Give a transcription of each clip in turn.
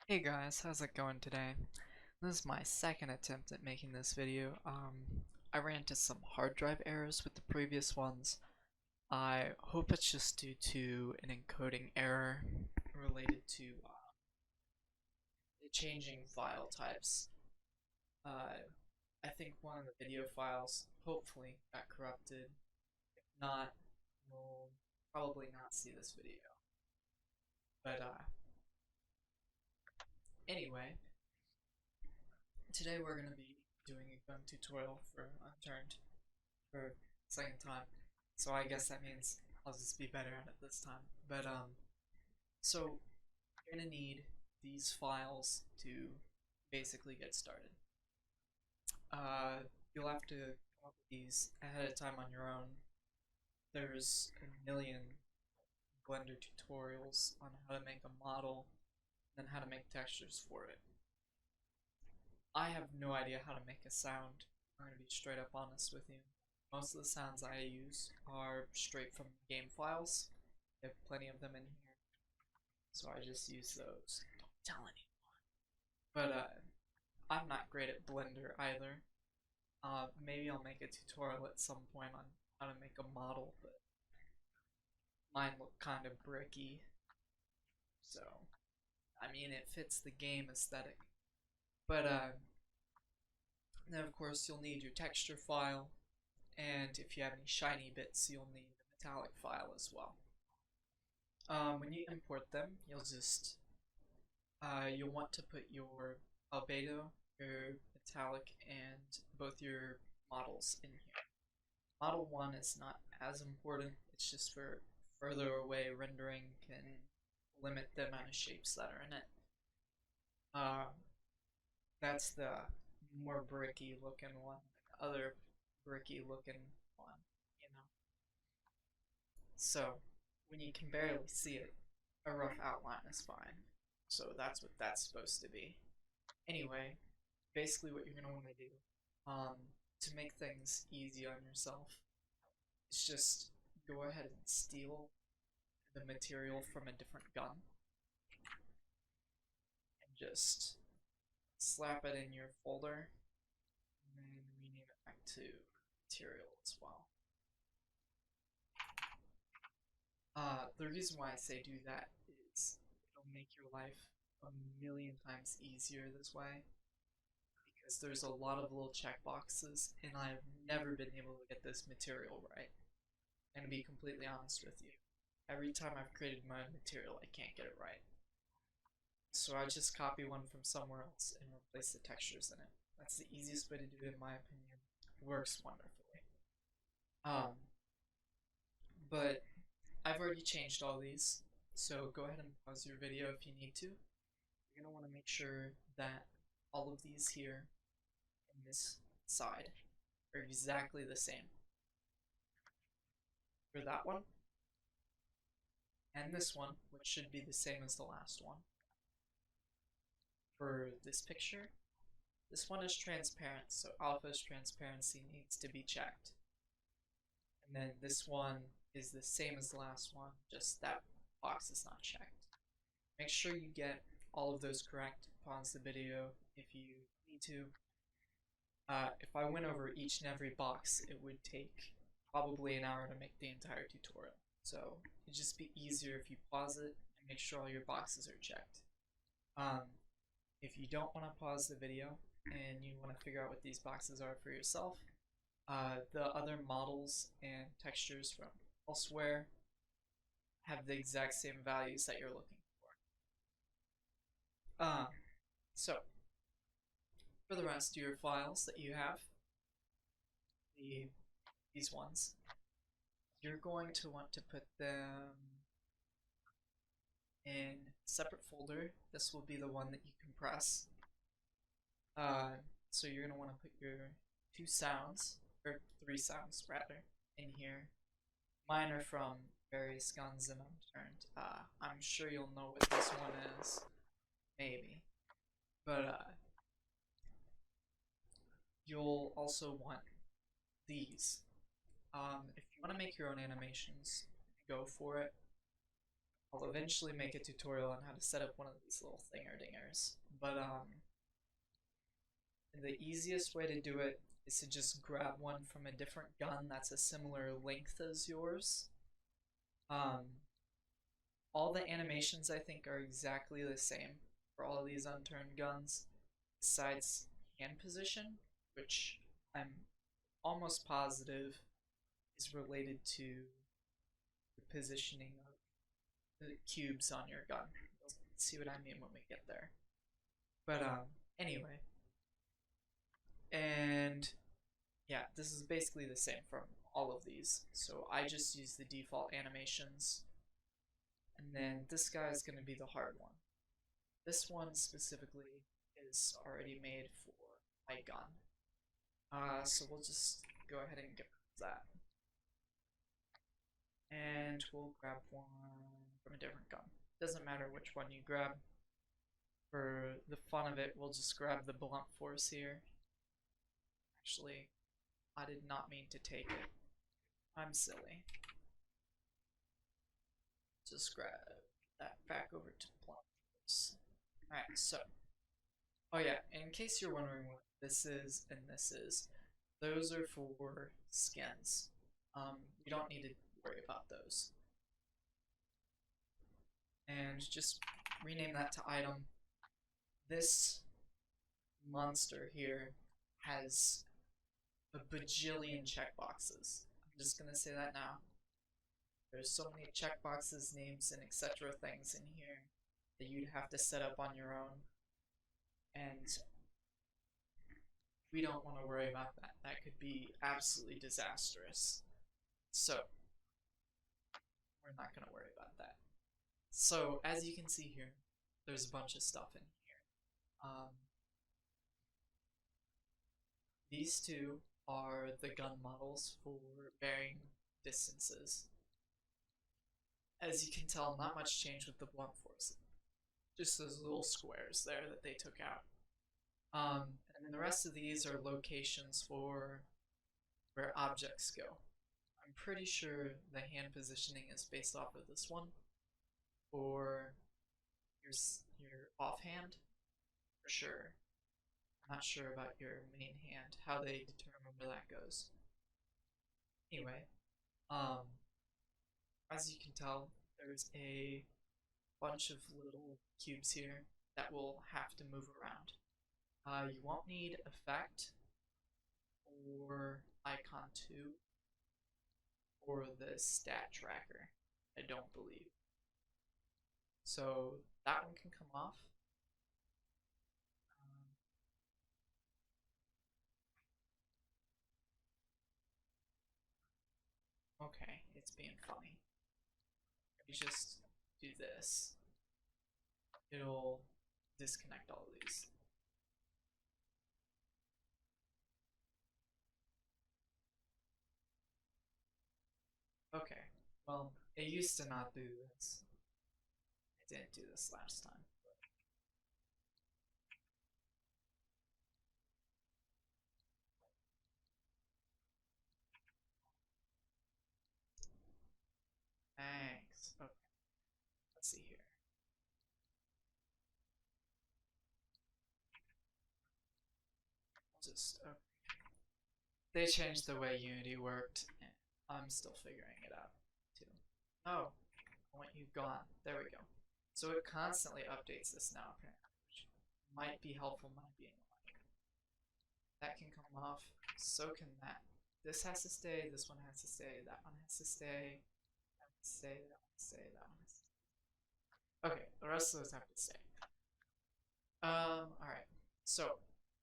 Hey guys, how's it going today? This is my second attempt at making this video. I ran into some hard drive errors with the previous ones. I hope it's just due to an encoding error related to changing file types. Uh, I think one of the video files hopefully got corrupted. If not, we'll probably not see this video. But anyway, today we're going to be doing a gun tutorial for Unturned for second time. So I guess that means I'll just be better at it this time. But so you're gonna need these files to basically get started. You'll have to come up with these ahead of time on your own. There's a million Blender tutorials on how to make a model and how to make textures for it. I have no idea how to make a sound. I'm gonna be straight up honest with you. Most of the sounds I use are straight from game files. I have plenty of them in here, so I just use those. Don't tell anyone. But I'm not great at Blender either. Maybe I'll make a tutorial at some point on how to make a model, but mine look kind of bricky. So, I mean, it fits the game aesthetic. But then of course you'll need your texture file, and if you have any shiny bits, you'll need the metallic file as well. When you import them, you'll want to put your albedo, your metallic, and both your models in here. Model 1 is not as important, it's just for further away rendering can limit the amount of shapes that are in it. That's the more bricky looking one, the other bricky looking one, you know. So, when you can barely see it, a rough outline is fine. So that's what that's supposed to be. Anyway, basically what you're going to want to do to make things easy on yourself is just go ahead and steal the material from a different gun and just slap it in your folder and then rename it back to material as well. The reason why I say do that is it'll make your life a million times easier this way, because there's a lot of little checkboxes and I've never been able to get this material right. And to be completely honest with you, every time I've created my own material, I can't get it right. So I just copy one from somewhere else and replace the textures in it. That's the easiest way to do it in my opinion. It works wonderfully. But I've already changed all these, so go ahead and pause your video if you need to. You're going to want to make sure that all of these here in this side are exactly the same. For that one, and this one, which should be the same as the last one. For this picture, this one is transparent, so alpha's transparency needs to be checked. And then this one is the same as the last one, just that box is not checked. Make sure you get all of those correct. Pause the video if you need to. If I went over each and every box, it would take probably an hour to make the entire tutorial. So it'd just be easier if you pause it and make sure all your boxes are checked. If you don't want to pause the video and you want to figure out what these boxes are for yourself, the other models and textures from elsewhere have the exact same values that you're looking for. So, for the rest of your files that you have, these ones, you're going to want to put them in a separate folder. This will be the one that you compress. So you're going to want to put your 2 sounds, or 3 sounds rather, in here. Mine are from various guns in Unturned. I'm sure you'll know what this one is. Maybe. But you'll also want these. If you want to make your own animations, go for it. I'll eventually make a tutorial on how to set up one of these little thinger-dingers, but the easiest way to do it is to just grab one from a different gun that's a similar length as yours. All the animations I think are exactly the same for all of these unturned guns, besides hand position, which I'm almost positive is related to the positioning of the cubes on your gun. You'll see what I mean when we get there. But anyway, and yeah, this is basically the same from all of these. So I just use the default animations, and then this guy is going to be the hard one. This one specifically is already made for my gun. So we'll just go ahead and get that. And we'll grab one from a different gun. Doesn't matter which one you grab. For the fun of it, we'll just grab the blunt force here. Actually, I did not mean to take it. I'm silly. Just grab that back over to blunt force. Alright, so. Oh yeah, in case you're wondering what this is and this is, those are for skins. You don't need to worry about those. And just rename that to item. This monster here has a bajillion checkboxes. I'm just gonna say that now. There's so many checkboxes, names, and etc. things in here that you'd have to set up on your own. And we don't want to worry about that. That could be absolutely disastrous. So, we're not going to worry about that. So, as you can see here, there's a bunch of stuff in here. These two are the gun models for varying distances. As you can tell, not much change with the blunt force. Just those little squares there that they took out. And then the rest of these are locations for where objects go. I'm pretty sure the hand positioning is based off of this one. For your offhand, for sure. I'm not sure about your main hand, how they determine where that goes. Anyway, as you can tell, there's a bunch of little cubes here that will have to move around. You won't need effect or icon 2 or the stat tracker, I don't believe. So that one can come off. Okay, it's being funny. You just do this. It'll disconnect all of these. Okay, well, it used to not do this. It didn't do this last time. Thanks. Okay, let's see here. Just, okay. They changed the way Unity worked, and I'm still figuring it out, too. Oh, I want you gone. There we go. So it constantly updates this now, apparently, which might be helpful, might be annoying. That can come off, so can that. This has to stay, this one has to stay, that one has to stay, that one has to stay, that one has to stay, that one has to stay. Okay, the rest of those have to stay. Alright. So,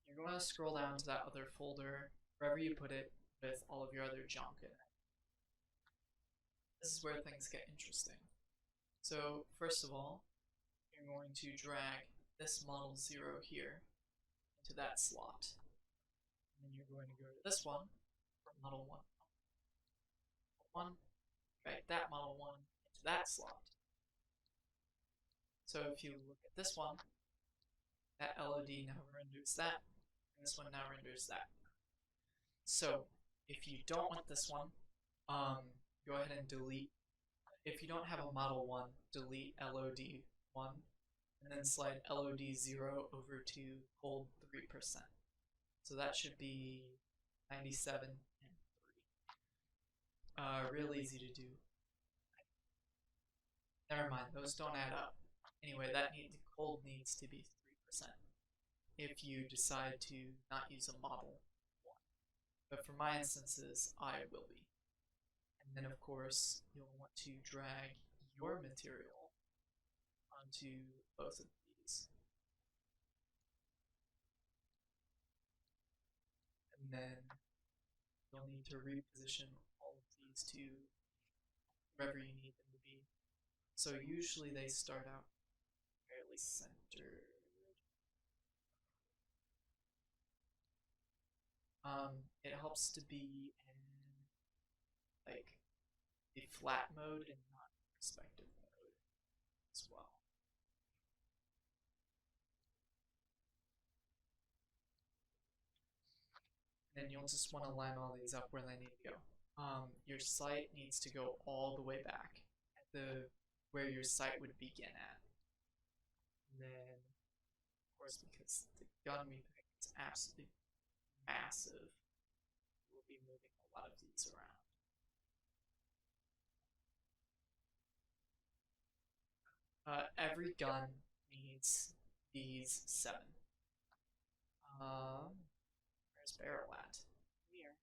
you're going to scroll down to that other folder, wherever you put it, with all of your other junk in it. This is where things get interesting. So, first of all, you're going to drag this model 0 here into that slot. And then you're going to go to this one for model 1. Drag that model 1 into that slot. So if you look at this one, that LOD now renders that, and this one now renders that. So if you don't want this one, go ahead and delete if you don't have a model 1, delete LOD1, and then slide LOD0 over to hold 3%. So that should be 97 and 3. Real easy to do. Never mind, those don't add up. Anyway, hold needs to be 3% if you decide to not use a model 1. But for my instances, I will be. And then of course, you'll want to drag your material onto both of these. And then you'll need to reposition all of these to wherever you need them to be. So usually they start out fairly centered. It helps to be in like the flat mode and not perspective mode as well. And then you'll just want to line all these up where they need to go. Your site needs to go all the way back at where your site would begin at. And then, of course, because the gun we picked is absolutely massive, we'll be moving a lot of these around. Every gun needs these 7. Where's barrel at? Here.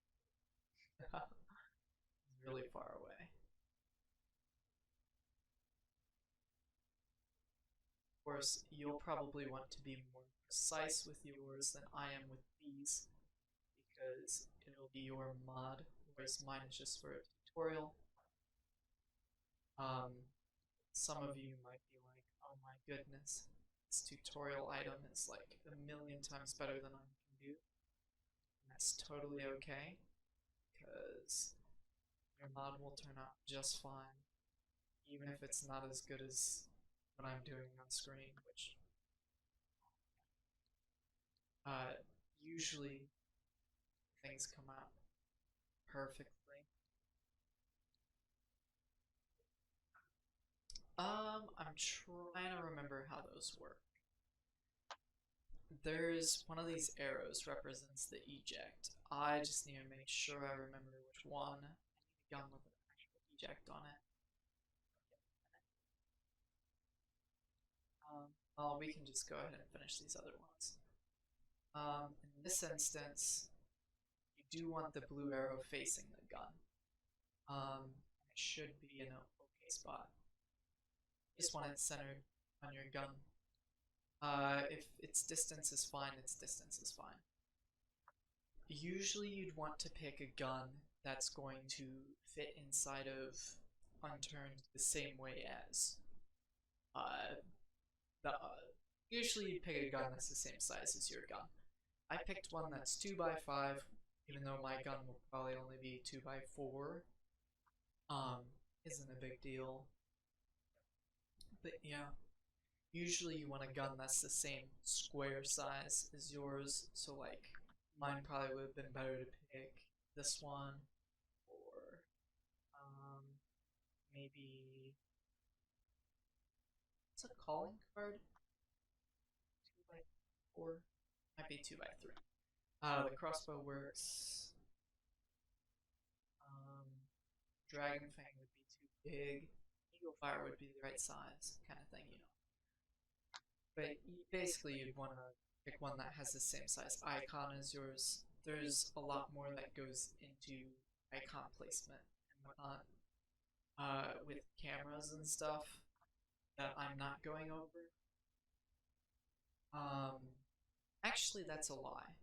It's really far away. Of course, you'll probably want to be more precise with yours than I am with these, because it'll be your mod, whereas mine is just for a tutorial. Some of you might be like, oh my goodness, this tutorial item is like 1,000,000 times better than I can do. And that's totally okay, because your mod will turn out just fine, even if it's not as good as what I'm doing on screen, which usually things come out perfectly. I'm trying to remember how those work. There's one of these arrows represents the eject. I just need to make sure I remember which one. I need a gun with an actual eject on it. Well, we can just go ahead and finish these other ones. In this instance, you do want the blue arrow facing the gun. It should be in an okay spot. You just want it centered on your gun. If its distance is fine, its distance is fine. Usually you'd want to pick a gun that's going to fit inside of Unturned the same way as usually you'd pick a gun that's the same size as your gun. I picked one that's 2x5, even though my gun will probably only be 2x4. Isn't a big deal. But yeah, usually you want a gun that's the same square size as yours, so like mine probably would have been better to pick this one, or maybe what's a calling card? 2x4? Might be 2x3. The crossbow works. Dragon Fang would be too big. Eagle Fire would be the right size, kind of thing, you know. But basically, you'd want to pick one that has the same size icon as yours. There's a lot more that goes into icon placement and whatnot with cameras and stuff that I'm not going over. Actually, that's a lie.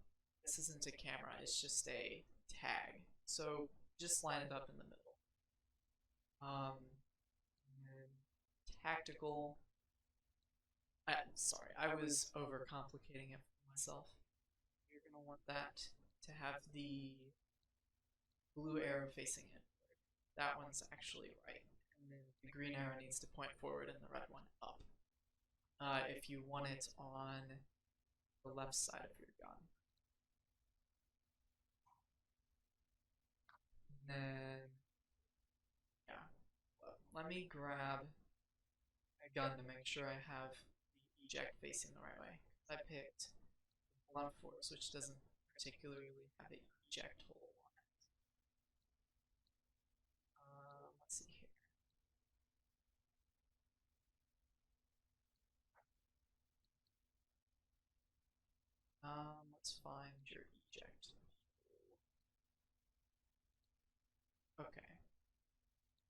This isn't a camera, it's just a tag. So just line it up in the middle. And tactical. Sorry, I was overcomplicating it for myself. You're gonna want that to have the blue arrow facing it. That one's actually right. And then the green arrow needs to point forward and the red one up. If you want it on the left side of your gun. And then, yeah, let me grab a gun to make sure I have the eject facing the right way. I picked the blunt force, which doesn't particularly have an eject hole on it. Let's see here. Let's find your eject. Okay.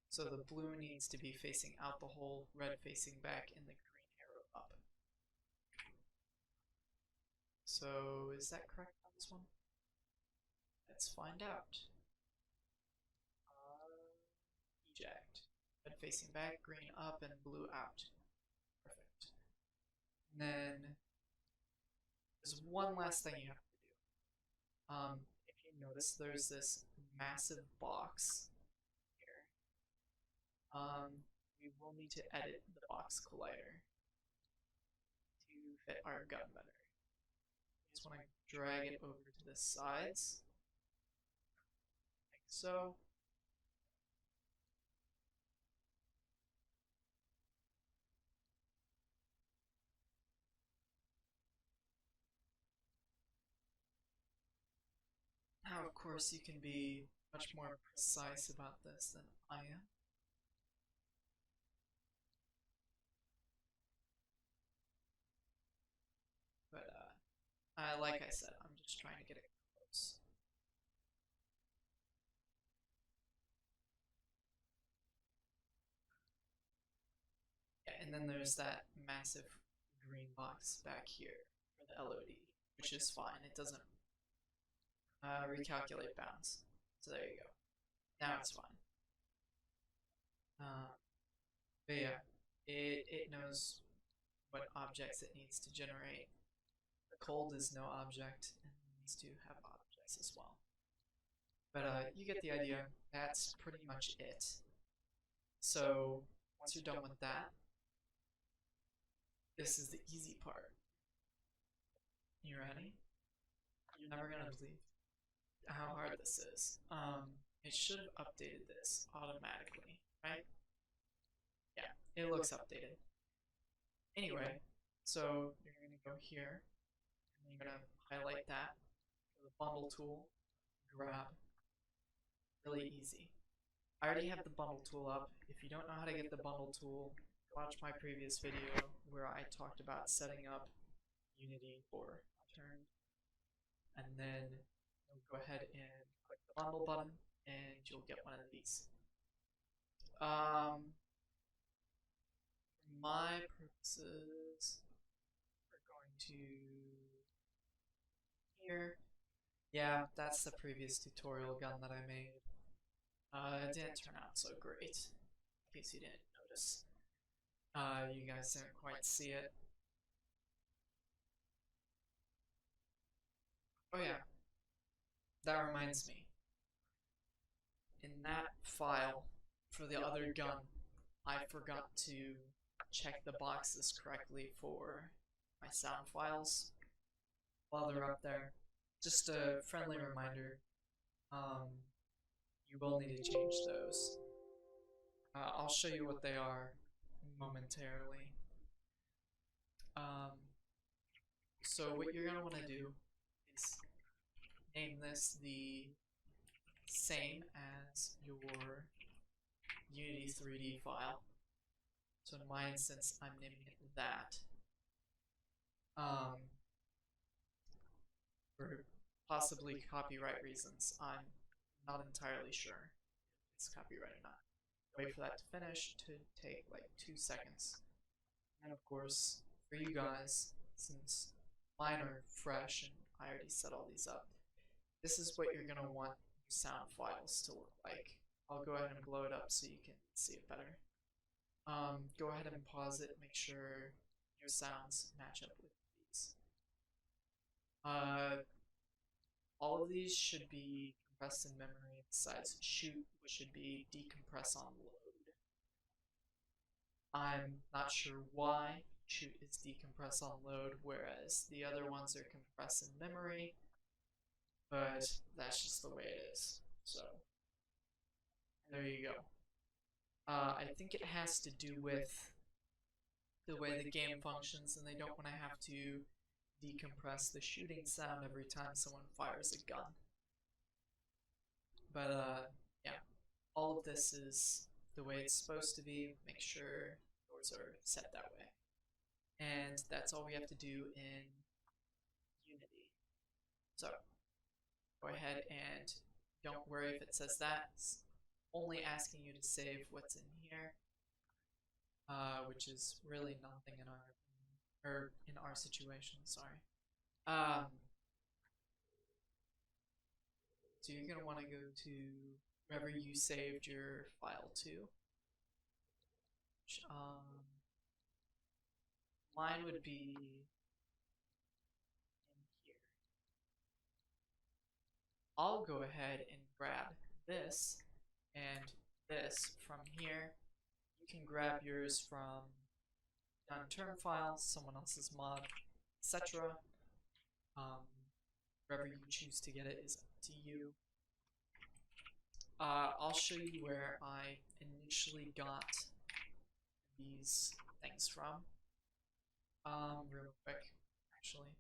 So the blue needs to be facing out the hole, red facing back, and the green arrow up. So is that correct on this one? Let's find out. Eject. Red facing back, green up, and blue out. Perfect. And then there's one last thing you have to do. If you notice, there's this massive box here. We will need to edit the box collider to fit our gun better. Just want to drag it over to the sides, like so. Now, of course, you can be much more precise about this than I am. But, like I said, I'm just trying to get it close. Yeah, and then there's that massive green box back here for the LOD, which is fine. It doesn't recalculate bounds. So there you go. Now it's fine. But yeah, it knows what objects it needs to generate. The cold is no object, and it needs to have objects as well. But you get the idea. That's pretty much it. So once you're done with that, this is the easy part. You ready? You're never gonna believe how hard this is. It should have updated this automatically, right? Yeah, it looks updated. Anyway, so you're gonna go here, and you're gonna highlight that, the bundle tool, grab. Really easy. I already have the bundle tool up. If you don't know how to get the bundle tool, watch my previous video where I talked about setting up Unity for Unturned. And then you'll go ahead and click the bundle button, and you'll get one of these. For my purposes, we're going to here. Yeah, that's the previous tutorial gun that I made. It didn't turn out so great, in case you didn't notice. You guys didn't quite see it. Oh yeah, that reminds me. In that file, for the other gun, I forgot to check the boxes correctly for my sound files while they're up there. Just a friendly reminder, you will need to change those. I'll show you what they are momentarily. So what you're going to want to do is name this the same as your Unity 3D file. So in my instance, I'm naming it that. For possibly copyright reasons, I'm not entirely sure if it's copyright or not. Wait for that to finish to take like 2 seconds. And of course, for you guys, since mine are fresh and I already set all these up, this is what you're gonna want your sound files to look like. I'll go ahead and blow it up so you can see it better. Go ahead and pause it, make sure your sounds match up with these. All of these should be compressed in memory, besides shoot, which should be decompress on load. I'm not sure why shoot is decompress on load, whereas the other ones are compressed in memory, but that's just the way it is. So there you go. I think it has to do with the way the game functions, and they don't want to have to decompress the shooting sound every time someone fires a gun. But yeah, all of this is the way it's supposed to be. Make sure doors are set that way. And that's all we have to do in Unity. So go ahead and don't worry if it says that. It's only asking you to save what's in here, which is really nothing in our situation. Sorry. So you're gonna want to go to wherever you saved your file to. Which, mine would be in here. I'll go ahead and grab this and this from here. You can grab yours from Unturned file, someone else's mod, etc. Wherever you choose to get it is up to you. I'll show you where I initially got these things from. Real quick, actually.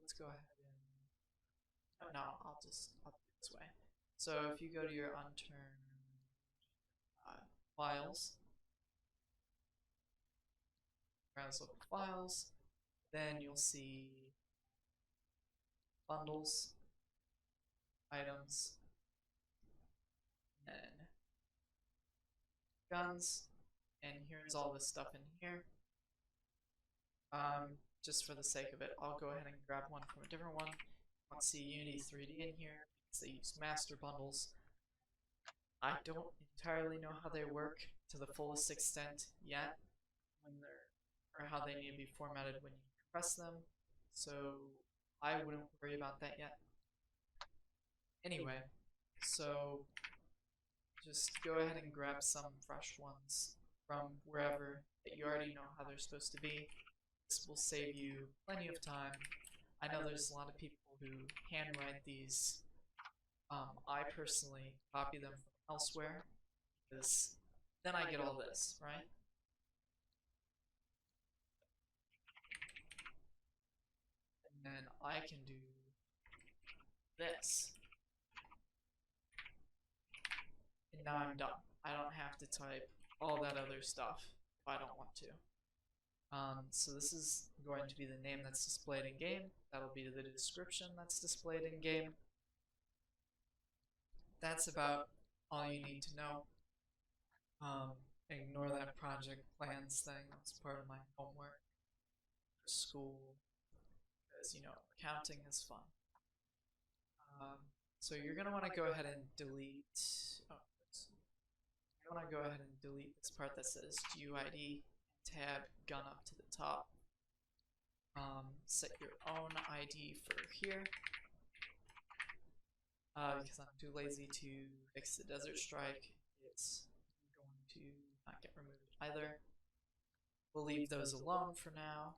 Let's go ahead and I'll do it this way. So if you go to your Unturned files, browse local files, then you'll see bundles, items, and guns, and here's all this stuff in here. Just for the sake of it, I'll go ahead and grab one from a different one. Let's see Unity 3D in here because they use master bundles. I don't entirely know how they work to the fullest extent yet, or how they need to be formatted when you compress them, so I wouldn't worry about that yet. Anyway, so just go ahead and grab some fresh ones from wherever that you already know how they're supposed to be. This will save you plenty of time. I know there's a lot of people who handwrite these. I personally copy them from elsewhere because then I get all this, right? And then I can do this. And now I'm done. I don't have to type all that other stuff if I don't want to. So this is going to be the name that's displayed in game. That'll be the description that's displayed in game. That's about all you need to know. Ignore that project plans thing. That's part of my homework for school, because accounting is fun. So you're gonna want to go ahead and delete. You want to go ahead and delete this part that says GUID, tab gun up to the top. Set your own ID for here. Because I'm too lazy to fix the Desert Strike, it's going to not get removed either. We'll leave those alone for now.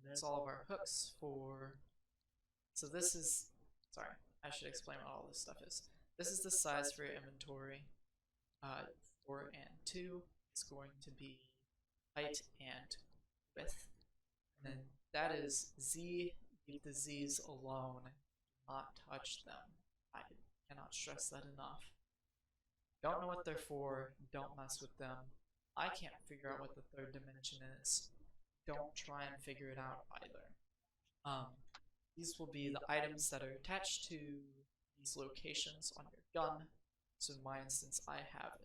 There's all of our hooks for. So this is. Sorry, I should explain what all this stuff is. This is the size for your inventory. 4 and 2 is going to be height and width. And then that is Z. Leave the Z's alone. Do not touch them. I cannot stress that enough. Don't know what they're for. Don't mess with them. I can't figure out what the third dimension is. Don't try and figure it out either. These will be the items that are attached to these locations on your gun. So in my instance, I have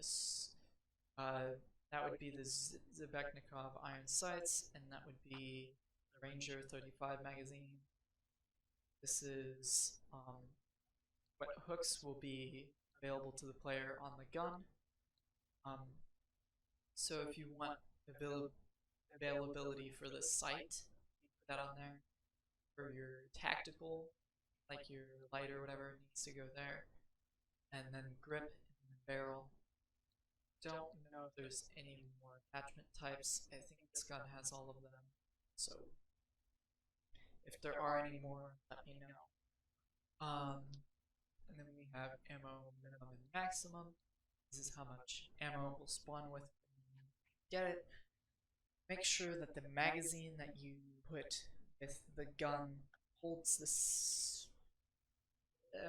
that would be the Zebeknikov iron sights, and that would be the Ranger 35 magazine. This is what hooks will be available to the player on the gun. So if you want availability for the sight, put that on there. For your tactical, like your light or whatever, needs to go there. And then grip and barrel. Don't know if there's any more attachment types. I think this gun has all of them. So if there are any more, let me know. And then we have ammo minimum and maximum. This is how much ammo it will spawn with when you get it. Make sure that the magazine that you put with the gun holds this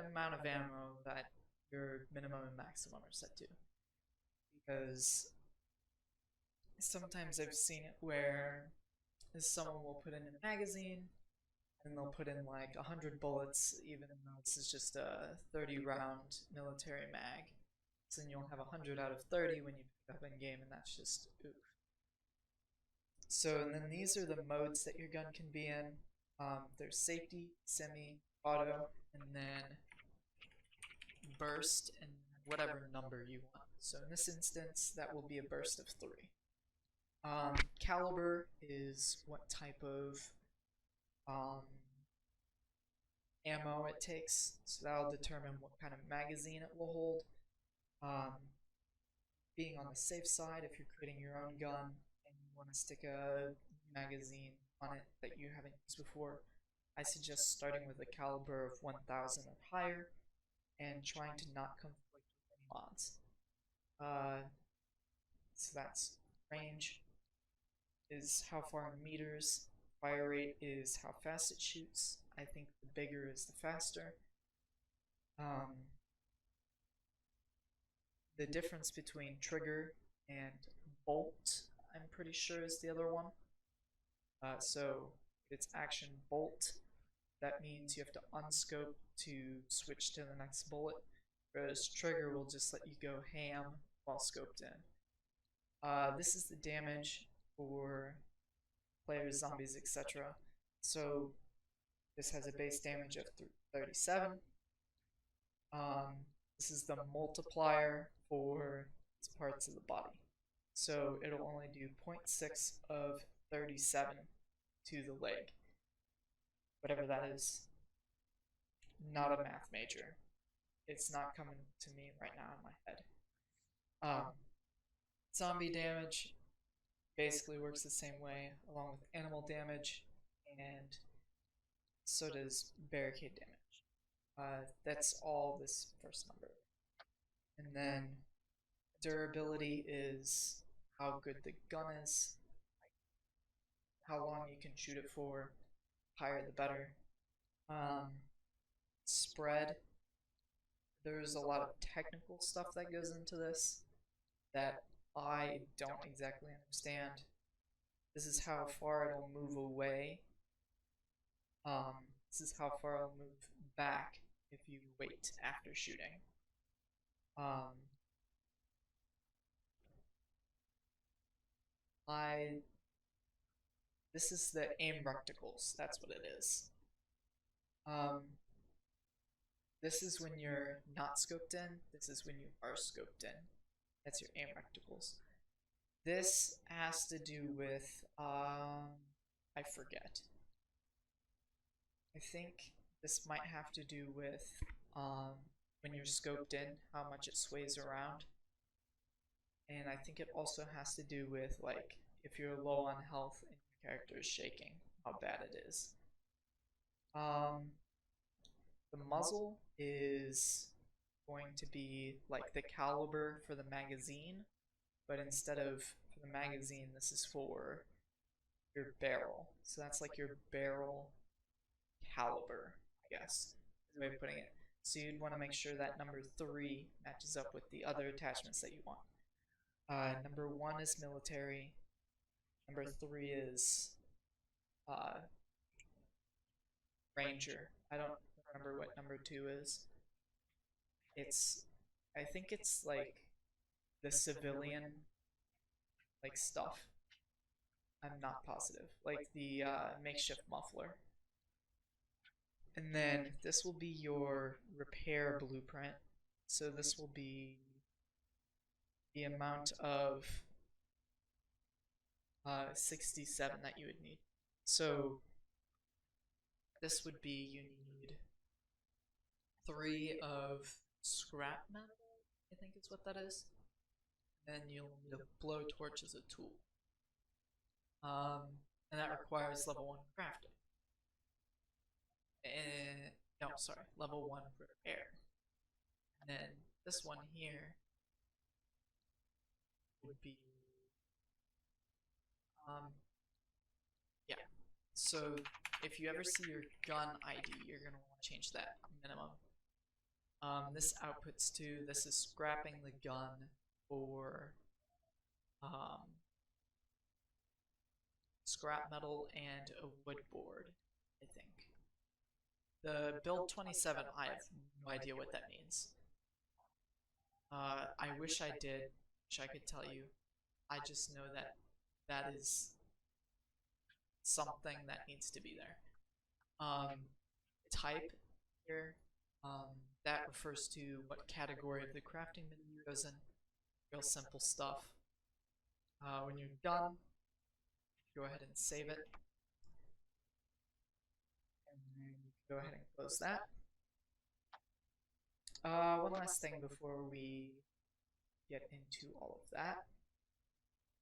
amount of ammo that your minimum and maximum are set to. Because sometimes I've seen it where someone will put in a magazine and they'll put in like 100 bullets, even though this is just a 30 round military mag. So then you'll have 100 out of 30 when you pick it up in game, and that's just oof. So, and then these are the modes that your gun can be in. There's safety, semi, auto, and then burst, and whatever number you want. So in this instance, that will be a burst of 3. Caliber is what type of ammo it takes, so that'll determine what kind of magazine it will hold. Being on the safe side, if you're creating your own gun and you want to stick a magazine on it that you haven't used before, I suggest starting with a caliber of 1000 or higher and trying to not conflict with any mods. So that's range is how far in meters, fire rate is how fast it shoots. I think the bigger is the faster. The difference between trigger and bolt, I'm pretty sure, is the other one. So if it's action bolt, that means you have to unscope to switch to the next bullet, whereas trigger will just let you go ham while scoped in. This is the damage for players, zombies, etc. So this has a base damage of 37. This is the multiplier for parts of the body. So it'll only do 0.6 of 37 to the leg. Whatever that is. Not a math major. It's not coming to me right now in my head. Zombie damage basically works the same way, along with animal damage, and so does barricade damage. That's all this first number. And then durability is how good the gun is, how long you can shoot it for, higher the better. Spread, there's a lot of technical stuff that goes into this that I don't exactly understand. This is how far it'll move away. This is how far it'll move back if you wait after shooting. This is the aim reticles, that's what it is. This is when you're not scoped in, this is when you are scoped in. That's your aim reticles. This has to do with, I forget. I think this might have to do with when you're scoped in, how much it sways around. And I think it also has to do with, like, if you're low on health and your character is shaking, how bad it is. The muzzle is going to be like the caliber for the magazine, but instead of for the magazine, this is for your barrel. So that's like your barrel caliber, I guess, is the way of putting it. So you'd want to make sure that number 3 matches up with the other attachments that you want. Number 1 is military. Number 3 is ranger. I don't remember what number 2 is. I think it's like the civilian like stuff. I'm not positive. Like the makeshift muffler. And then this will be your repair blueprint. So this will be the amount of 67 that you would need. So this would be, you need 3 of scrap metal, I think is what that is. Then you'll need a blowtorch as a tool. And that requires level 1 crafting. No, sorry, level 1 repair. And then this one here would be, yeah. So if you ever see your gun ID, you're going to want to change that minimum. This outputs to, this is scrapping the gun for scrap metal and a wood board, I think. The build 27, I have no idea what that means. I wish I did, wish I could tell you. I just know that that is something that needs to be there. Type here, that refers to what category of the crafting menu goes in. Real simple stuff. When you're done, go ahead and save it. And then you can go ahead and close that. One last thing before we get into all of that.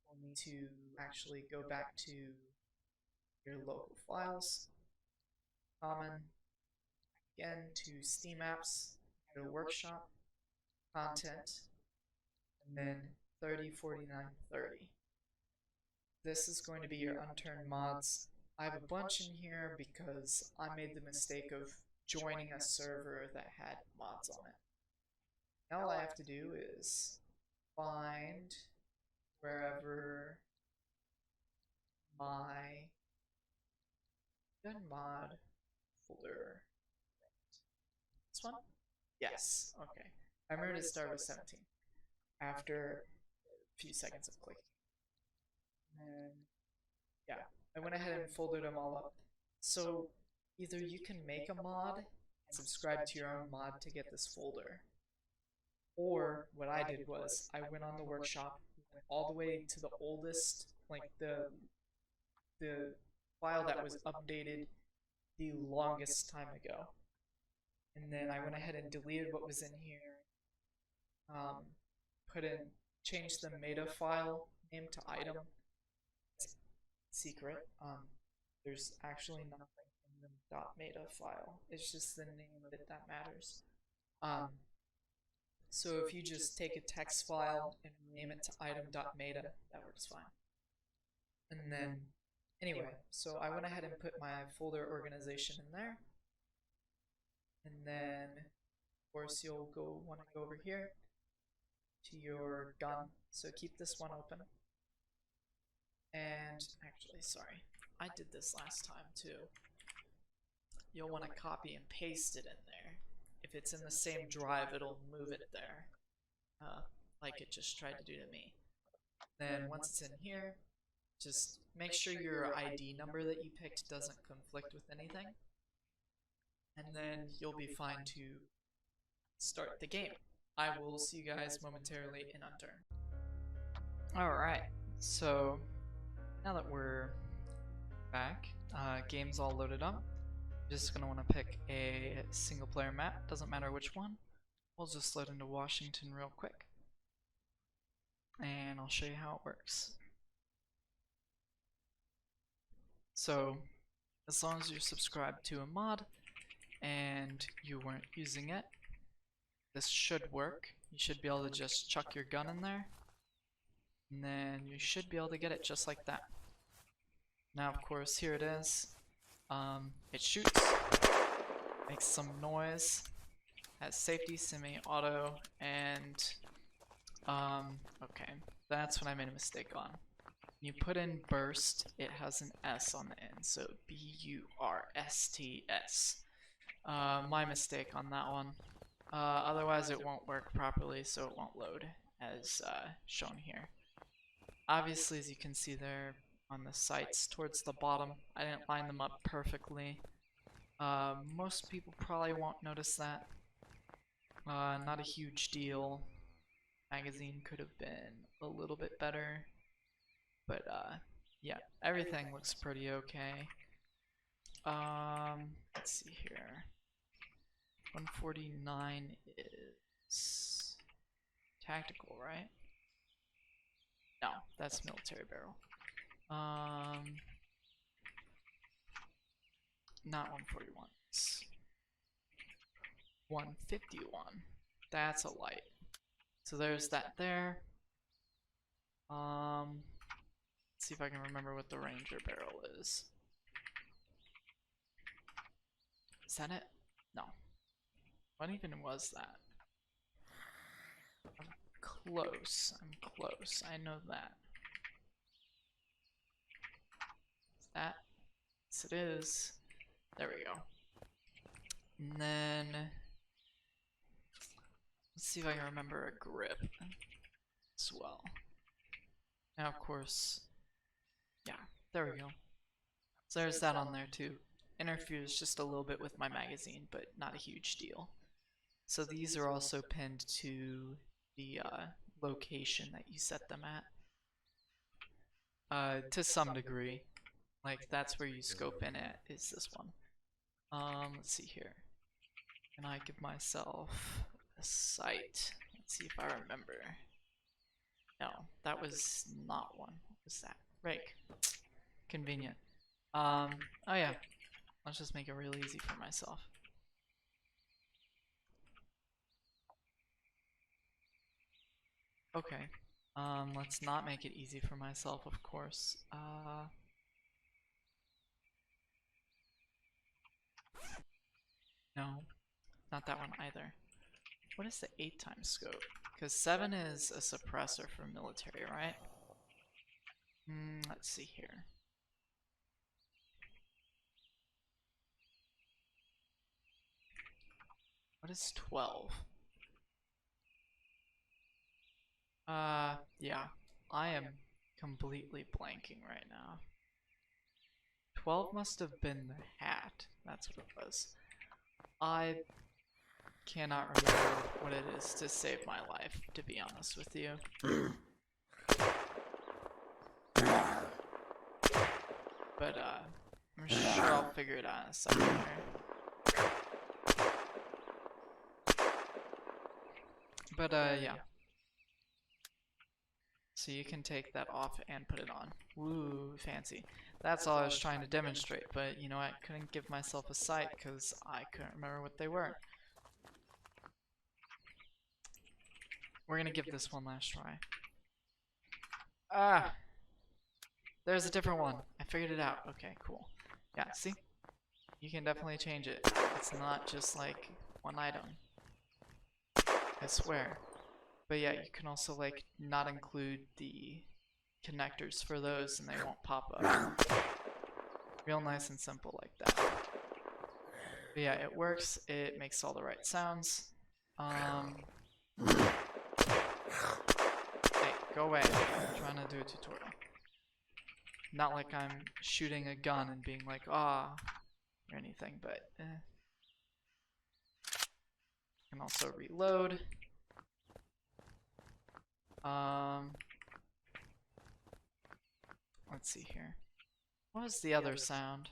We'll need to actually go back to your local files. Common. Again, to Steam Apps, go to Workshop, Content, and then 304930. This is going to be your unturned mods. I have a bunch in here because I made the mistake of joining a server that had mods on it. Now all I have to do is find wherever my gun mod folder. This one? Yes. Okay. I remember to start with 17 after a few seconds of clicking. And yeah, I went ahead and folded them all up. So either you can make a mod and subscribe to your own mod to get this folder, or what I did was I went on the workshop, went all the way to the oldest, like the file that was updated the longest time ago. And then I went ahead and deleted what was in here, changed the meta file name to item. It's secret. There's actually nothing in the .meta file. It's just the name of it that matters. So if you just take a text file and rename it to item.meta, that works fine. And then, anyway, so I went ahead and put my folder organization in there. And then, of course, you'll want to go over here to your gun. So keep this one open. And actually, sorry, I did this last time too. You'll want to copy and paste it in there. If it's in the same drive, it'll move it there, like it just tried to do to me. Then once it's in here, just make sure your ID number that you picked doesn't conflict with anything. And then you'll be fine to start the game. I will see you guys momentarily in Unturned. Alright, so now that we're back, game's all loaded up. Just gonna want to pick a single player map, doesn't matter which one. We'll just load into Washington real quick. And I'll show you how it works. So, as long as you're subscribed to a mod and you weren't using it, this should work. You should be able to just chuck your gun in there, and then you should be able to get it just like that. Now, of course, here it is. It shoots, makes some noise, has safety, semi-auto, and okay, that's what I made a mistake on. When you put in burst, it has an S on the end, so B-U-R-S-T-S. My mistake on that one. Otherwise it won't work properly, so it won't load as shown here. Obviously, as you can see there on the sights towards the bottom, I didn't line them up perfectly. Most people probably won't notice that. Not a huge deal. Magazine could have been a little bit better, but yeah, everything looks pretty okay. Let's see here. 149 is tactical, right? No, that's military barrel. Not 141. It's 151. That's a light. So there's that there. Let's see if I can remember what the Ranger barrel is. Is that it? No. What even was that? I'm close. I'm close. I know that. Is that? Yes, it is. There we go. And then let's see if I can remember a grip as well. Now, of course, yeah, there we go. So there's that on there too. Interferes just a little bit with my magazine, but not a huge deal. So these are also pinned to the location that you set them at. To some degree. Like, that's where you scope in at, is this one. Let's see here. Can I give myself a sight? Let's see if I remember. No, that was not one. What was that? Rake. Convenient. Oh yeah. Let's just make it real easy for myself. Okay. Let's not make it easy for myself, of course. No, not that one either. What is the 8 times scope? Because 7 is a suppressor for military, right? Let's see here. What is 12? Yeah. I am completely blanking right now. 12 must have been the hat. That's what it was. I cannot remember what it is to save my life, to be honest with you. But, I'm sure I'll figure it out in a second here. But, yeah. So you can take that off and put it on. Woo, fancy. That's all I was trying to demonstrate, but you know, I couldn't give myself a sight because I couldn't remember what they were. We're gonna give this one last try. Ah! There's a different one. I figured it out. Okay, cool. Yeah, see? You can definitely change it. It's not just like one item. I swear. But yeah, you can also like not include the connectors for those and they won't pop up. Real nice and simple like that. But yeah, it works. It makes all the right sounds. Hey, go away. I'm trying to do a tutorial. Not like I'm shooting a gun and being like, ah, or anything, but you can also reload. Let's see here. What was the other sound?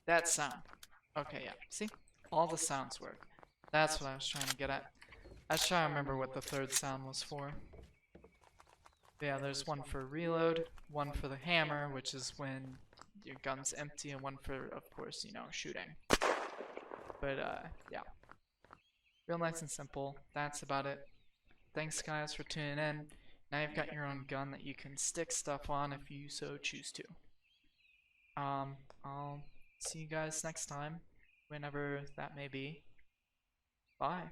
That sound. Okay, yeah. See? All the sounds work. That's what I was trying to get at. I was trying to remember what the third sound was for. But yeah, there's one for reload, one for the hammer, which is when your gun's empty, and one for, of course, you know, shooting. But, yeah. Real nice and simple. That's about it. Thanks, guys, for tuning in. Now you've got your own gun that you can stick stuff on if you so choose to. I'll see you guys next time, whenever that may be. Bye.